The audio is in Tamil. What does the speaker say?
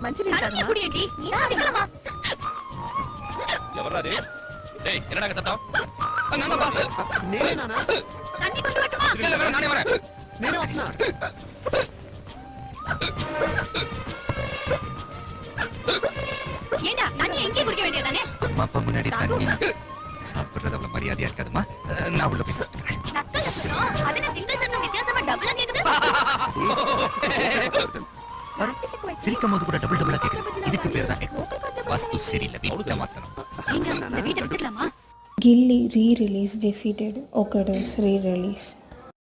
మంచి నీళ్ళు కుడియండి நீரா அடிக்கலாமா எவரா டேய் டேய் என்னடா சத்தம் நான் பா నేనేనా தண்ணி கொண்டு வரட்டுமா இல்ல நானே வரேன் నేనే వస్తున్నా ஏண்டா தண்ணி எங்கே குடிக்க வேண்டியதானே அம்மா அப்பா முன்னாடி தண்ணி சாப்பிடுறது அவ்வளவு மரியாதையா இருக்காதுமா நான் உள்ள போய் சாப்பிடுறேன் நக்கல் சத்தம் அது நான் சிங்கிள் சத்தம் வித்தியாசமா டபுளா கேக்குது சிரிக்கும் போது கூட டபுள் டபுளா கேக்குது இதுக்கு பேர் தான் வாஸ்து சரியில்லை வீட்டை மாத்தணும் இந்த வீட்டை விட்டுடலாமா Gilly re-release defeated Okada's re-release.